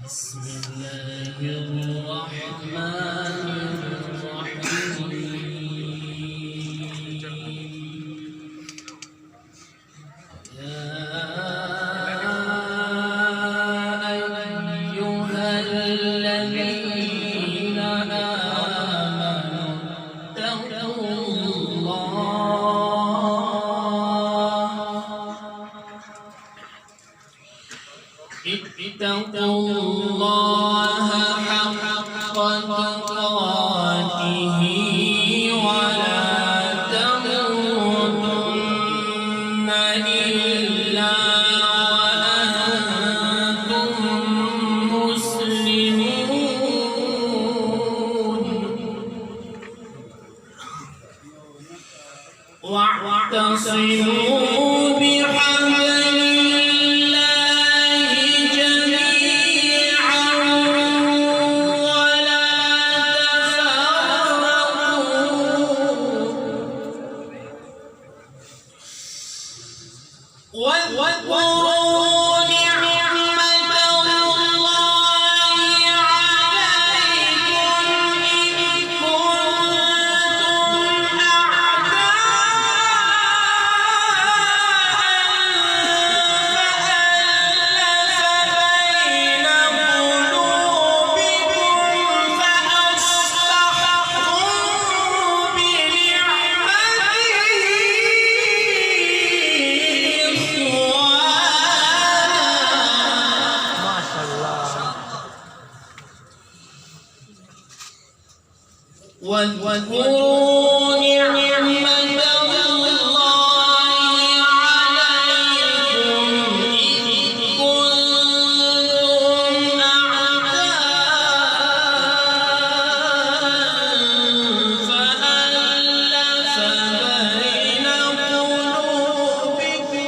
بسم الله الرحمن الرحيم. يا أيها الذين آمنوا اتقوا الله حق تقاته ولا تموتن إلا وأنتم مسلمون واعتصموا بحبل واذكروا نعمة الله عليكم إذ كنتم واذكروا نعمة الله عليكم إذ كنتم أعداء فألف بين قلوبكم